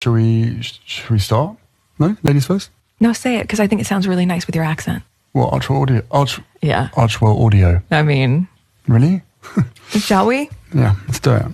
Should we start? No? Ladies first? No, say it, because I think it sounds really nice with your accent. What, H Yeah. Audio? I mean... Really? Shall we? Yeah, let's do it.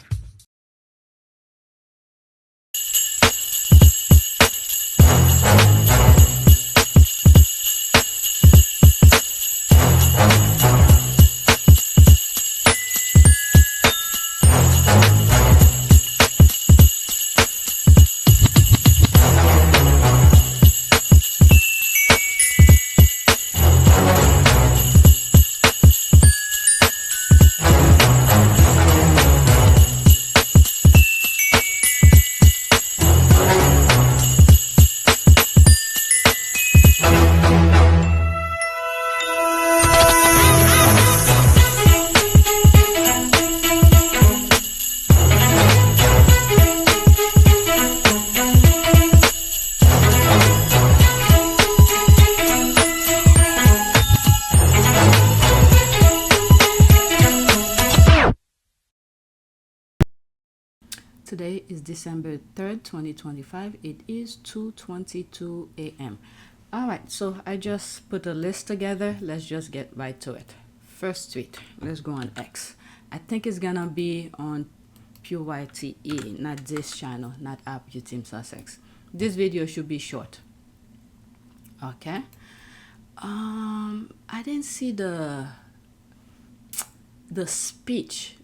Today is December 3rd, 2025. It is 2:22 a.m. All right, so I just put a list together. Let's just get right to it. First tweet. Let's go on X. I think it's gonna be on PYTE, not this channel, not App Team Sussex. This video should be short. Okay. I didn't see the speech.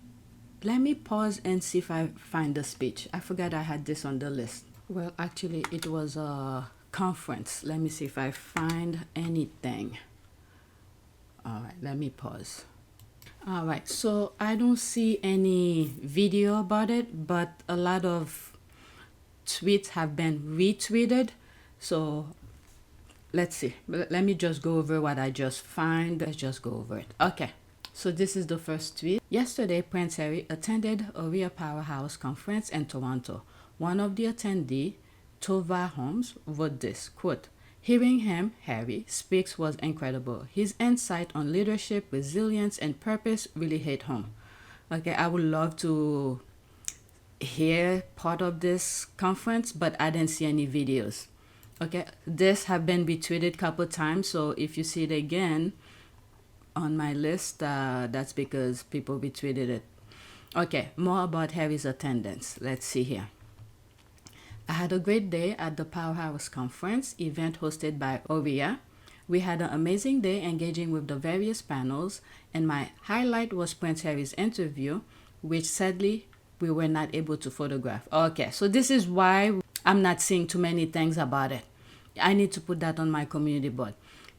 Let me pause and see if I find the speech. I forgot I had this on the list. Well, actually, it was a conference. Let me see if I find anything. All right, let me pause. All right, so I don't see any video about it, but a lot of tweets have been retweeted. So let's see. Let me just go over what I just find. Let's just go over it. Okay. So this is the first tweet. Yesterday, Prince Harry attended Orea Powerhouse conference in Toronto. One of the attendees, Tova Holmes, wrote this, quote, "Hearing him, Harry, speaks was incredible. His insight on leadership, resilience, and purpose really hit home." Okay, I would love to hear part of this conference, but I didn't see any videos. Okay, this have been retweeted a couple times, so if you see it again on my list, that's because people retweeted it. Okay, more about Harry's attendance. Let's see here. "I had a great day at the Powerhouse Conference event hosted by Orea. We had an amazing day engaging with the various panels, and my highlight was Prince Harry's interview, which sadly we were not able to photograph." Okay, so this is why I'm not seeing too many things about it. I need to put that on my community board.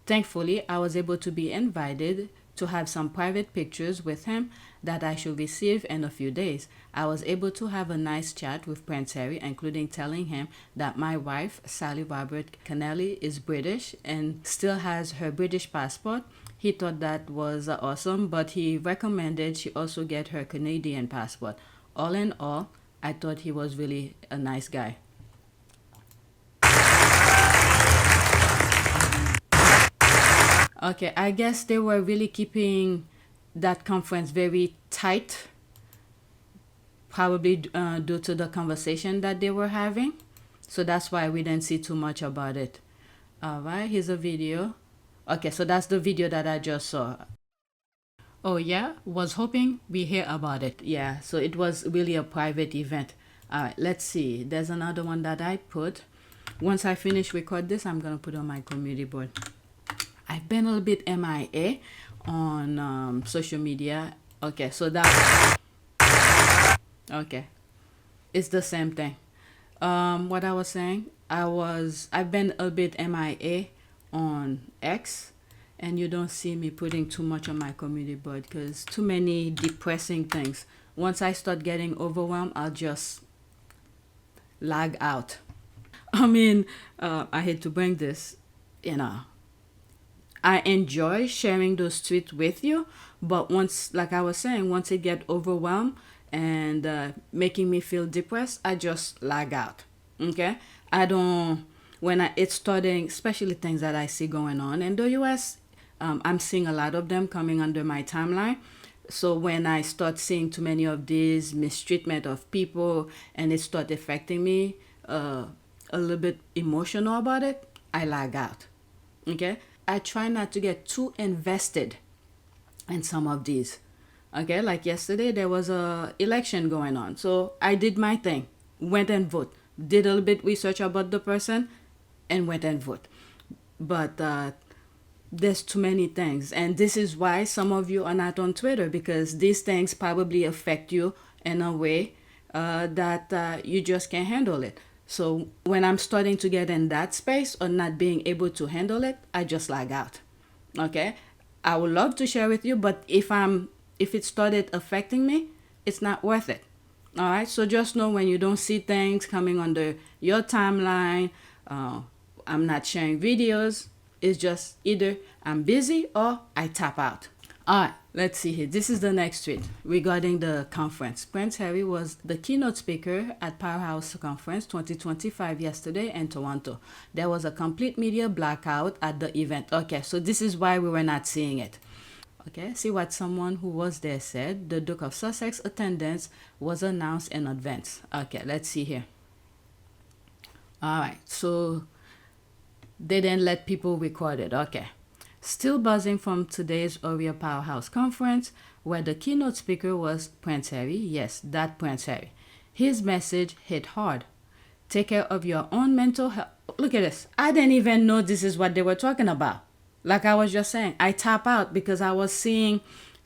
"Thankfully, I was able to be invited to have some private pictures with him that I should receive in a few days. I was able to have a nice chat with Prince Harry, including telling him that my wife, Sally Robert Kennelly, is British and still has her British passport. He thought that was awesome, but he recommended she also get her Canadian passport. All in all, I thought he was really a nice guy." Okay, I guess they were really keeping that conference very tight, probably due to the conversation that they were having. So that's why we didn't see too much about it. All right, here's a video. Okay, so that's the video that I just saw. "Oh yeah, was hoping we hear about it." Yeah, so it was really a private event. All right, let's see. There's another one that I put. Once I finish record this, I'm going to put on my community board. I've been a little bit MIA on social media. Okay, so that... Okay, it's the same thing. What I was saying, I've been a bit MIA on X, and you don't see me putting too much on my community board because too many depressing things. Once I start getting overwhelmed, I'll just lag out. I mean, I hate to bring this, you know, I enjoy sharing those tweets with you, but once, like I was saying, once it get overwhelmed and making me feel depressed, I just lag out. Okay, I don't. When it's starting, especially things that I see going on in the U.S., I'm seeing a lot of them coming under my timeline. So when I start seeing too many of these mistreatment of people and it start affecting me, a little bit emotional about it, I lag out. Okay? I try not to get too invested in some of these. Okay, like yesterday there was a election going on. So I did my thing, went and vote, did a little bit research about the person and went and vote. But there's too many things. And this is why some of you are not on Twitter, because these things probably affect you in a way that you just can't handle it. So when I'm starting to get in that space or not being able to handle it, I just lag out. Okay? I would love to share with you, but if it started affecting me, it's not worth it. All right? So just know when you don't see things coming under your timeline, I'm not sharing videos. It's just either I'm busy or I tap out. All right, let's see here. This is the next tweet regarding the conference. Prince Harry was the keynote speaker at Powerhouse Conference 2025 yesterday in Toronto. There was a complete media blackout at the event. Okay, so this is why we were not seeing it. Okay, see what someone who was there said. The Duke of Sussex attendance was announced in advance. Okay, let's see here. All right, so they didn't let people record it. Okay. Still buzzing from today's Orea Powerhouse conference, where the keynote speaker was Prince Harry. Yes, that Prince Harry. His message hit hard. Take care of your own mental health. Look at this. I didn't even know this is what they were talking about. Like I was just saying, I tap out because I was seeing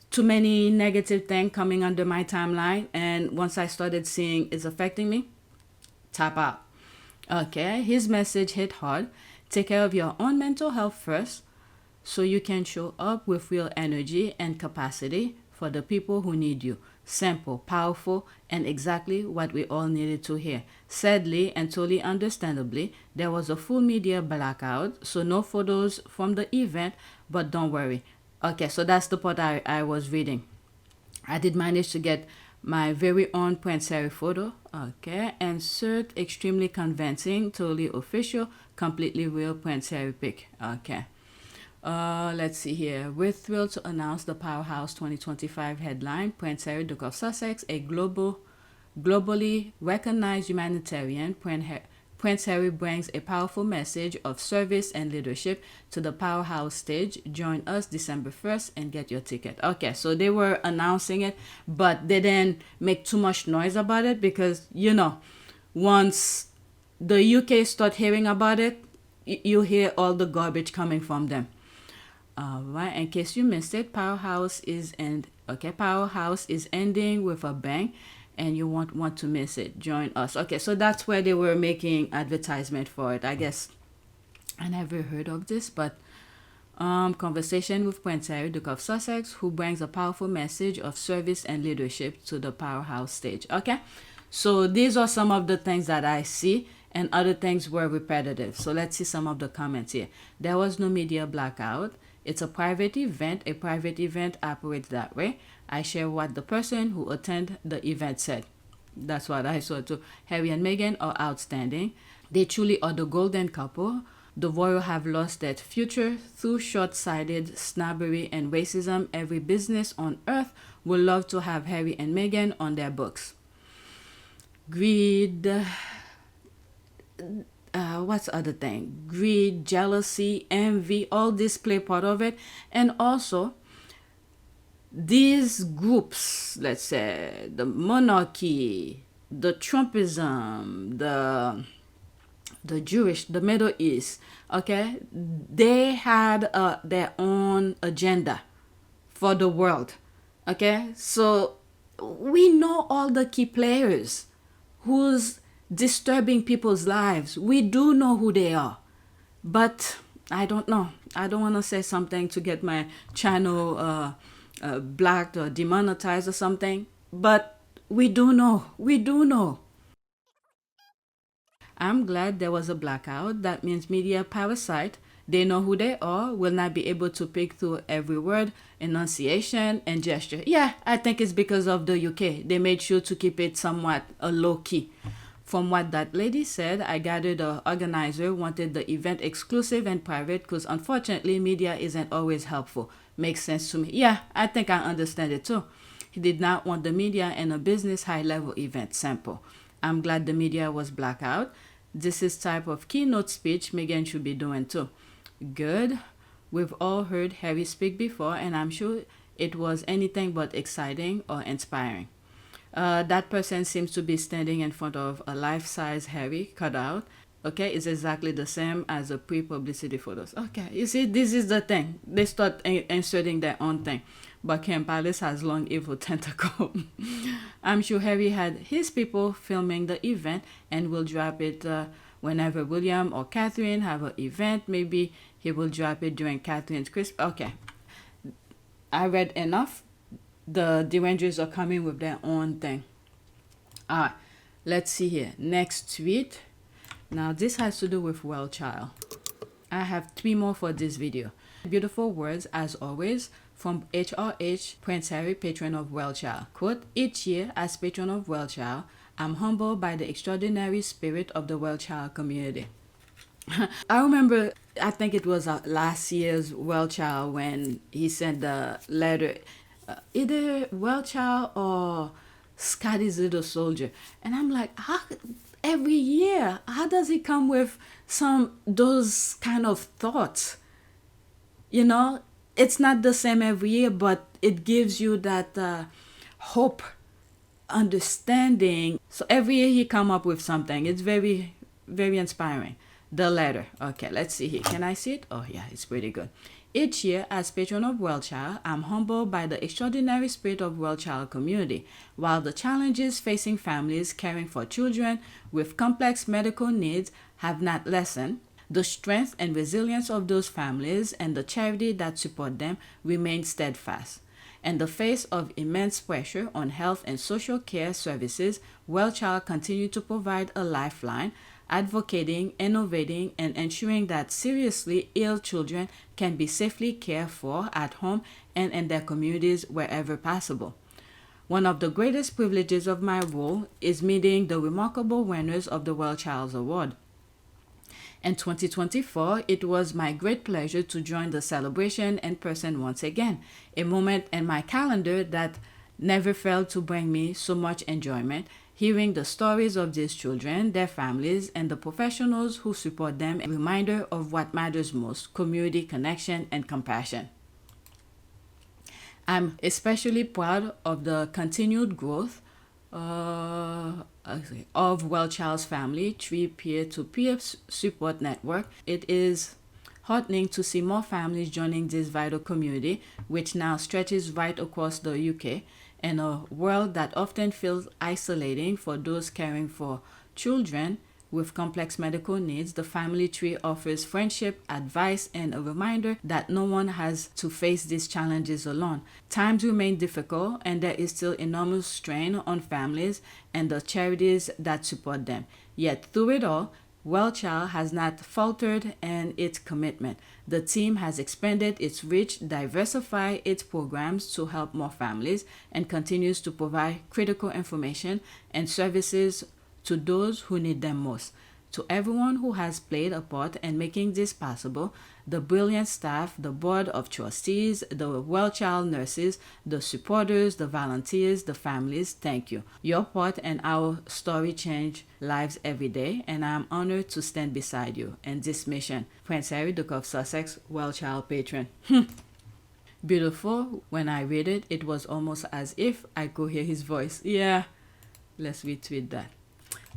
too many negative things coming under my timeline. And once I started seeing it's affecting me, tap out. Okay, his message hit hard. Take care of your own mental health first, so you can show up with real energy and capacity for the people who need you. Simple, powerful, and exactly what we all needed to hear. Sadly and totally understandably, there was a full media blackout, so no photos from the event, but don't worry. Okay, so that's the part I was reading. I did manage to get my very own Prince Harry photo. Okay, insert extremely convincing, totally official, completely real Prince Harry pic. Okay. Let's see here. We're thrilled to announce the Powerhouse 2025 headline. Prince Harry, Duke of Sussex, a globally recognized humanitarian. Prince Harry brings a powerful message of service and leadership to the Powerhouse stage. Join us December 1st and get your ticket. Okay, so they were announcing it, but they didn't make too much noise about it because, once the UK start hearing about it, you hear all the garbage coming from them. Right, in case you missed it, Powerhouse is ending with a bang, and you won't want to miss it. Join us. Okay, so that's where they were making advertisement for it. I guess I never heard of this, but conversation with Prince Harry, Duke of Sussex, who brings a powerful message of service and leadership to the Powerhouse stage. Okay, so these are some of the things that I see, and other things were repetitive. So let's see some of the comments here. There was no media blackout. It's a private event. A private event operates that way. I share what the person who attended the event said. That's what I saw too. Harry and Meghan are outstanding. They truly are the golden couple. The royal have lost their future through short-sighted snobbery and racism. Every business on earth would love to have Harry and Meghan on their books. Greed. What's the other thing? Greed, jealousy, envy, all this play part of it. And also, these groups, let's say, the monarchy, the Trumpism, the Jewish, the Middle East, okay, they had their own agenda for the world, okay? So we know all the key players who's disturbing people's lives. We do know who they are, but I don't know. I don't want to say something to get my channel blacked or demonetized or something, but we do know. We do know. I'm glad there was a blackout. That means media parasite. They know who they are, will not be able to pick through every word, enunciation, and gesture. Yeah, I think it's because of the UK. They made sure to keep it somewhat a low key. From what that lady said, I gathered the organizer wanted the event exclusive and private because unfortunately media isn't always helpful. Makes sense to me. Yeah, I think I understand it too. He did not want the media in a business high-level event. Simple. I'm glad the media was blackout. This is type of keynote speech Meghan should be doing too. Good. We've all heard Harry speak before, and I'm sure it was anything but exciting or inspiring. That person seems to be standing in front of a life-size Harry cutout. Okay, it's exactly the same as the pre-publicity photos. Okay, you see, this is the thing. They start inserting their own thing. Buckingham Palace has long evil tentacle. I'm sure Harry had his people filming the event and will drop it whenever William or Catherine have an event. Maybe he will drop it during Catherine's Christmas. Okay, I read enough. The Derangers are coming with their own thing. Alright, let's see here. Next tweet. Now this has to do with WellChild. I have 3 more for this video. Beautiful words as always from HRH Prince Harry, patron of WellChild. Quote, each year as patron of WellChild, I'm humbled by the extraordinary spirit of the WellChild community. I remember, I think it was last year's WellChild when he sent the letter, either WellChild or Scotty's Little Soldier. And I'm like, how, every year, how does he come with those kind of thoughts? You know, it's not the same every year, but it gives you that hope, understanding. So every year he come up with something. It's very, very inspiring. The letter. Okay, let's see here. Can I see it? Oh yeah, it's pretty good. Each year, as patron of WellChild, I'm humbled by the extraordinary spirit of WellChild community. While the challenges facing families caring for children with complex medical needs have not lessened, the strength and resilience of those families and the charity that support them remain steadfast. In the face of immense pressure on health and social care services, WellChild continue to provide a lifeline, advocating, innovating, and ensuring that seriously ill children can be safely cared for at home and in their communities wherever possible. One of the greatest privileges of my role is meeting the remarkable winners of the WellChild's Award. In 2024, it was my great pleasure to join the celebration in person once again, a moment in my calendar that never failed to bring me so much enjoyment, hearing the stories of these children, their families, and the professionals who support them, a reminder of what matters most, community connection and compassion. I'm especially proud of the continued growth of WellChild's family tree peer-to-peer support network. It is heartening to see more families joining this vital community, which now stretches right across the UK. In a world that often feels isolating for those caring for children with complex medical needs, the family tree offers friendship, advice, and a reminder that no one has to face these challenges alone. Times remain difficult, and there is still enormous strain on families and the charities that support them. Yet through it all, WellChild has not faltered in its commitment. The team has expanded its reach, diversified its programs to help more families, and continues to provide critical information and services to those who need them most. To everyone who has played a part in making this possible, the brilliant staff, the board of trustees, the WellChild nurses, the supporters, the volunteers, the families, thank you. Your part in our story change lives every day, and I'm honored to stand beside you in this mission. Prince Harry, Duke of Sussex, WellChild patron. Beautiful. When I read it, it was almost as if I could hear his voice. Yeah, let's retweet that.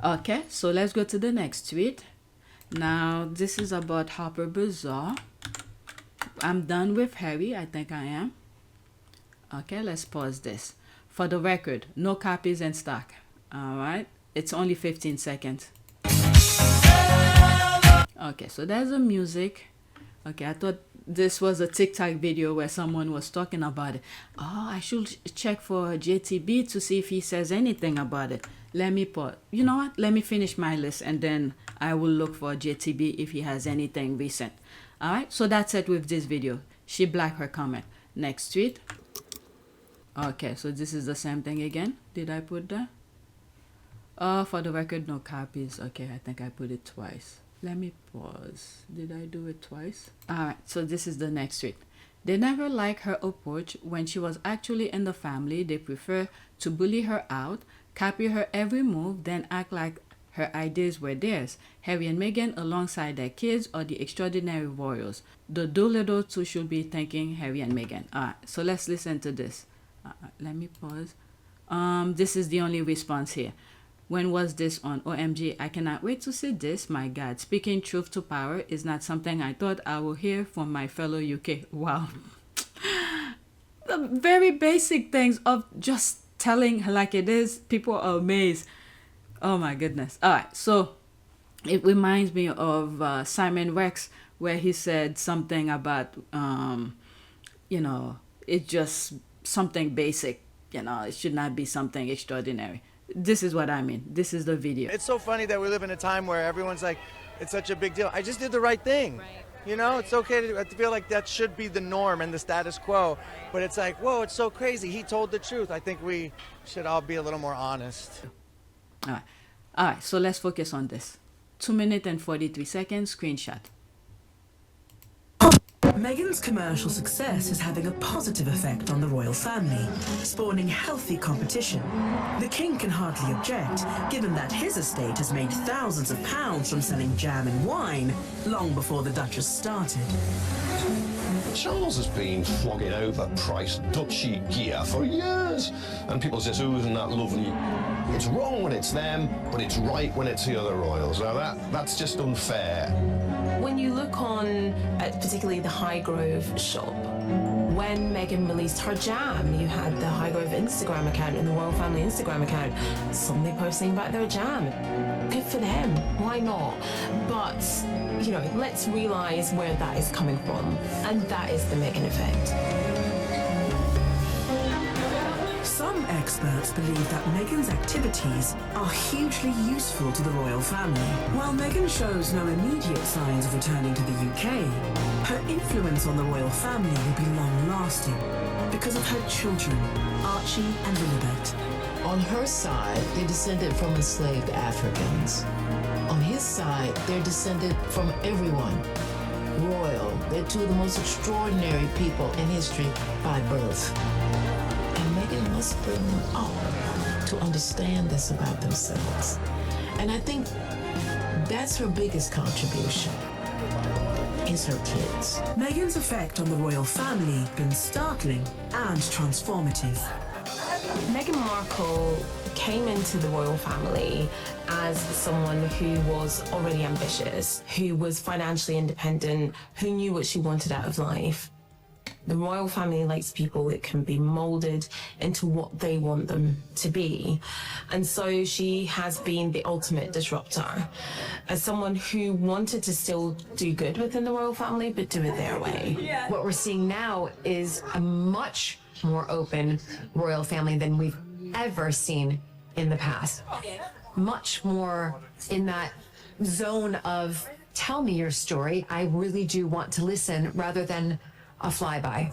Okay, so let's go to the next tweet. Now, this is about Harper Bazaar. I'm done with Harry. I think I am. Okay, let's pause this. For the record, no copies in stock. All right, it's only 15 seconds. Okay, so there's the music. Okay, I thought this was a TikTok video where someone was talking about it. Oh, I should check for JTB to see if he says anything about it. Let me pause. You know what? Let me finish my list and then I will look for JTB if he has anything recent. All right, so that's it with this video. She blacked her comment. Next tweet. Okay, so this is the same thing again. Did I put that? Oh, for the record, no copies. Okay, I think I put it twice. Let me pause. Did I do it twice? Alright, so this is the next tweet. They never liked her approach when she was actually in the family. They prefer to bully her out, copy her every move, then act like Her ideas were theirs. Harry and Meghan, alongside their kids, are the extraordinary royals. The Doolittle too should be thanking Harry and Meghan. Alright, so let's listen to this. Let me pause. This is the only response here. When was this on? OMG, I cannot wait to see this. My God, speaking truth to power is not something I thought I would hear from my fellow UK. Wow. The very basic things of just telling like it is, people are amazed. Oh my goodness. All right, so it reminds me of Simon Rex, where he said something about, you know, it's just something basic. You know, it should not be something extraordinary. This is what I mean. This is the video. It's so funny that we live in a time where everyone's like, it's such a big deal. I just did the right thing. Right. You know, it's okay to feel like that should be the norm and the status quo. But it's like, whoa, it's so crazy. He told the truth. I think we should all be a little more honest. All right, so let's focus on this. 2 minutes and 43 seconds screenshot. Meghan's commercial success is having a positive effect on the royal family, spawning healthy competition. The king can hardly object, given that his estate has made thousands of pounds from selling jam and wine long before the Duchess started. Charles has been flogging overpriced duchy gear for years, and people just oozing that love, and it's wrong when it's them, but it's right when it's the other royals. Now that's just unfair. When you look on, particularly the Highgrove shop, when Meghan released her jam, you had the Highgrove Instagram account and the royal family Instagram account suddenly posting about their jam. Good for them, why not? But, you know, let's realise where that is coming from, and that is the Meghan effect. Some experts believe that Meghan's activities are hugely useful to the royal family. While Meghan shows no immediate signs of returning to the UK, her influence on the royal family will be long-lasting because of her children, Archie and Lilibet. On her side, they're descended from enslaved Africans. On his side, they're descended from everyone. Royal, they're two of the most extraordinary people in history by birth. And Meghan must bring them up to understand this about themselves. And I think that's her biggest contribution, is her kids. Meghan's effect on the royal family has been startling and transformative. Meghan Markle came into the royal family as someone who was already ambitious, who was financially independent, who knew what she wanted out of life. The royal family likes people that can be molded into what they want them to be. And so she has been the ultimate disruptor. As someone who wanted to still do good within the royal family, but do it their way. Yeah. What we're seeing now is a much more open royal family than we've ever seen in the past. Much more in that zone of, tell me your story. I really do want to listen, rather than a flyby.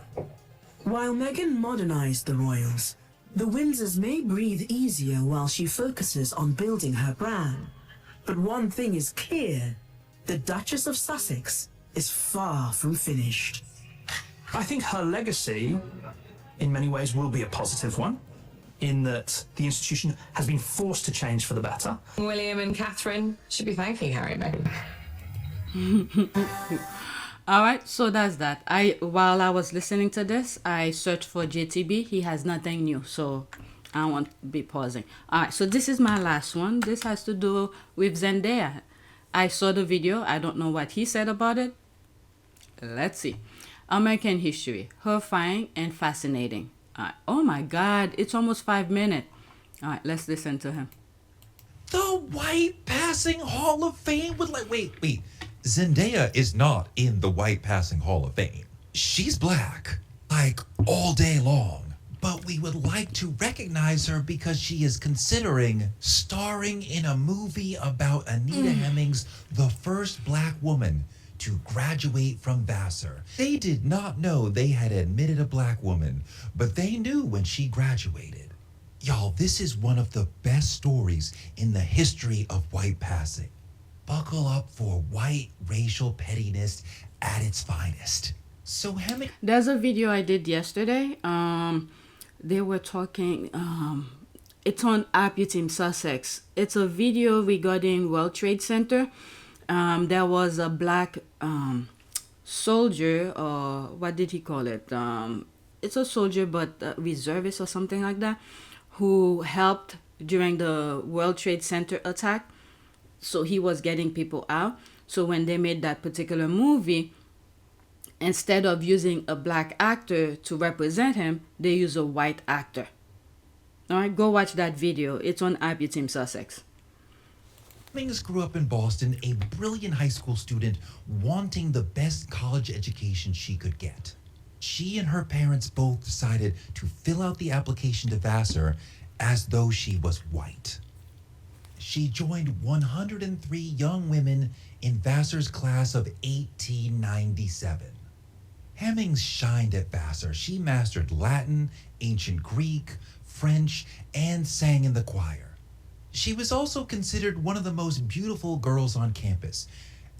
While Meghan modernized the royals, the Windsors may breathe easier while she focuses on building her brand. But one thing is clear: the Duchess of Sussex is far from finished. I think her legacy, in many ways, will be a positive one, in that the institution has been forced to change for the better. William and Catherine should be thanking Harry and Meghan. All right, so that's that. While I was listening to this, I searched for JTB. He has nothing new, so I won't be pausing. All right, so this is my last one. This has to do with Zendaya. I saw the video. I don't know what he said about it. Let's see. American history, horrifying and fascinating. All right. Oh my God, it's almost 5 minutes. All right, let's listen to him. The White Passing Hall of Fame would wait. Zendaya is not in the White Passing Hall of Fame. She's black, like all day long. But we would like to recognize her because she is considering starring in a movie about Anita Hemmings, the first black woman to graduate from Vassar. They did not know they had admitted a black woman, but they knew when she graduated. Y'all, this is one of the best stories in the history of white passing. Buckle up for white racial pettiness at its finest. So Hemmings... There's a video I did yesterday. They were talking... It's on Happy Team Sussex. It's a video regarding World Trade Center. There was a black soldier, or what did he call it? It's a soldier, but reservist or something like that, who helped during the World Trade Center attack. So he was getting people out. So when they made that particular movie, instead of using a black actor to represent him, they use a white actor. All right, go watch that video. It's on Happy Team Sussex. Hemmings grew up in Boston, a brilliant high school student wanting the best college education she could get. She and her parents both decided to fill out the application to Vassar as though she was white. She joined 103 young women in Vassar's class of 1897. Hemmings shined at Vassar. She mastered Latin, ancient Greek, French, and sang in the choir. She was also considered one of the most beautiful girls on campus.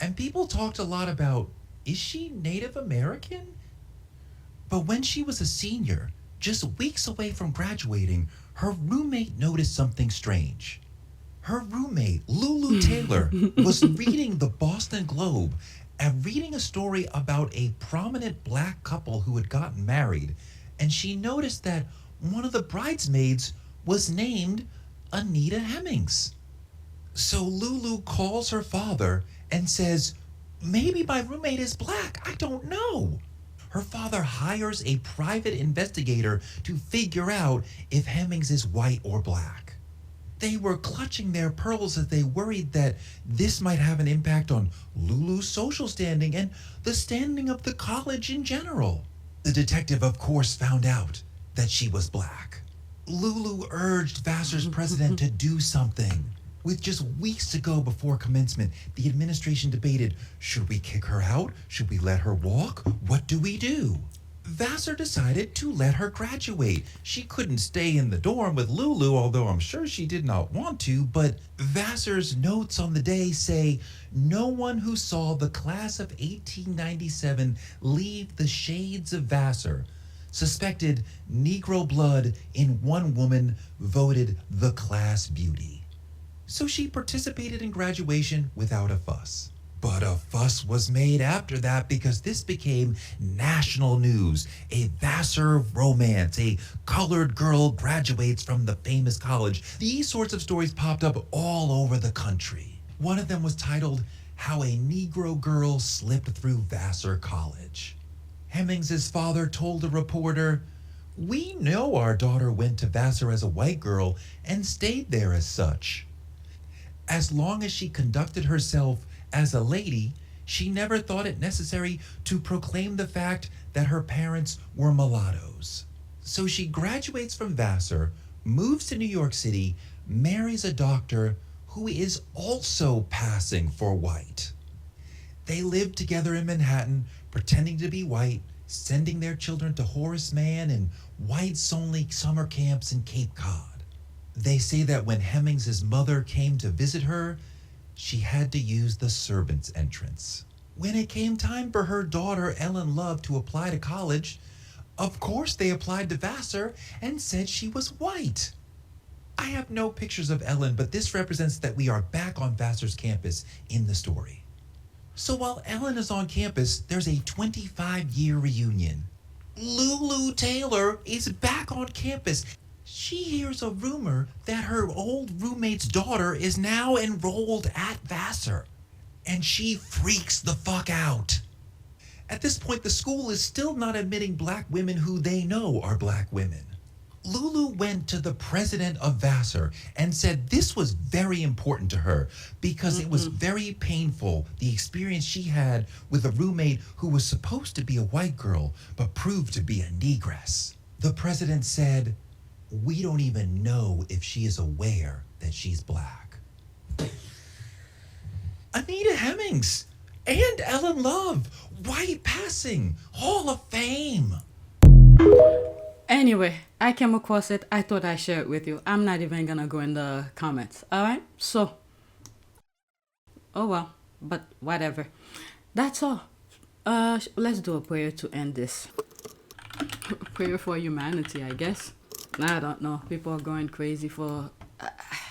And people talked a lot about, is she Native American? But when she was a senior, just weeks away from graduating, her roommate noticed something strange. Her roommate, Lulu Taylor, was reading the Boston Globe and reading a story about a prominent black couple who had gotten married, and she noticed that one of the bridesmaids was named Anita Hemmings. So Lulu calls her father and says, maybe my roommate is black, I don't know. Her father hires a private investigator to figure out if Hemmings is white or black. They were clutching their pearls as they worried that this might have an impact on Lulu's social standing and the standing of the college in general. The detective, of course, found out that she was black. Lulu urged Vassar's president to do something. With just weeks to go before commencement, the administration debated, should we kick her out? Should we let her walk? What do we do? Vassar decided to let her graduate. She couldn't stay in the dorm with Lulu, although I'm sure she did not want to, but Vassar's notes on the day say, no one who saw the class of 1897 leave the shades of Vassar suspected Negro blood in one woman voted the class beauty. So she participated in graduation without a fuss. But a fuss was made after that because this became national news. A Vassar romance, a colored girl graduates from the famous college. These sorts of stories popped up all over the country. One of them was titled, How a Negro Girl Slipped Through Vassar College. Hemmings' father told a reporter, we know our daughter went to Vassar as a white girl and stayed there as such. As long as she conducted herself as a lady, she never thought it necessary to proclaim the fact that her parents were mulattoes. So she graduates from Vassar, moves to New York City, marries a doctor who is also passing for white. They live together in Manhattan, pretending to be white, sending their children to Horace Mann and whites-only summer camps in Cape Cod. They say that when Hemmings' mother came to visit her, she had to use the servants' entrance. When it came time for her daughter, Ellen Love, to apply to college, of course they applied to Vassar and said she was white. I have no pictures of Ellen, but this represents that we are back on Vassar's campus in the story. So while Ellen is on campus, there's a 25-year reunion. Lulu Taylor is back on campus. She hears a rumor that her old roommate's daughter is now enrolled at Vassar, and she freaks the fuck out. At this point, the school is still not admitting black women who they know are black women. Lulu went to the president of Vassar and said this was very important to her because it was very painful, the experience she had with a roommate who was supposed to be a white girl but proved to be a negress. The president said, we don't even know if she is aware that she's black. Anita Hemmings and Ellen Love, white passing, Hall of Fame. Anyway, I came across it. I thought I'd share it with you. I'm not even gonna go in the comments. Alright? So, oh well, but whatever. That's all. Let's do a prayer to end this. Prayer for humanity, I guess. I don't know. People are going crazy for...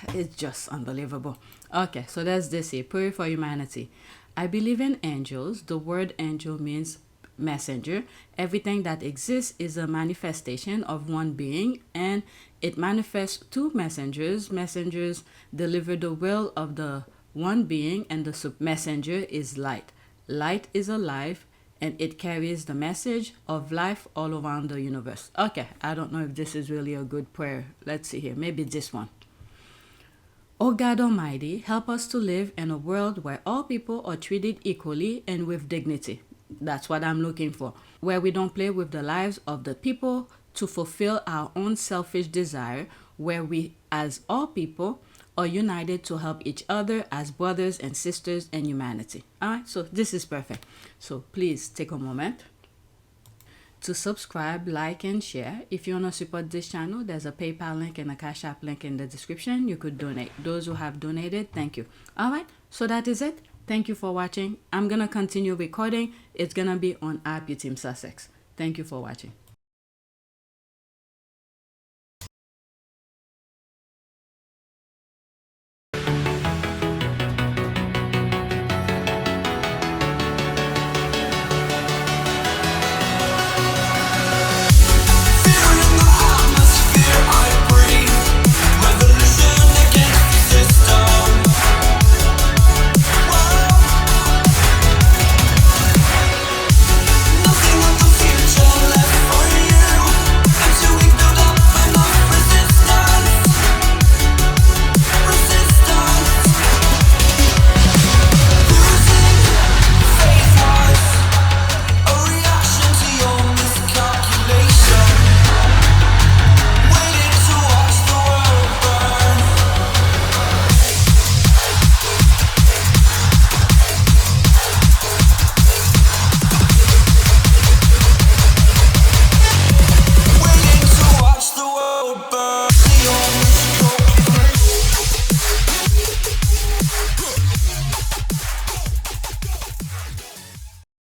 it's just unbelievable. Okay, so that's this here. Prayer for humanity. I believe in angels. The word angel means messenger. Everything that exists is a manifestation of one being, and it manifests two messengers. Messengers deliver the will of the one being, and the messenger is light. Light is alive, and it carries the message of life all around the universe. Okay, I don't know if this is really a good prayer. Let's see here. Maybe this one. O God Almighty, help us to live in a world where all people are treated equally and with dignity. That's what I'm looking for. Where we don't play with the lives of the people to fulfill our own selfish desire. Where we, as all people, are united to help each other as brothers and sisters in humanity. Alright, so this is perfect. So please take a moment to subscribe, like, and share. If you want to support this channel, there's a PayPal link and a Cash App link in the description. You could donate. Those who have donated, thank you. Alright, so that is it. Thank you for watching. I'm going to continue recording. It's going to be on RP Team Sussex. Thank you for watching.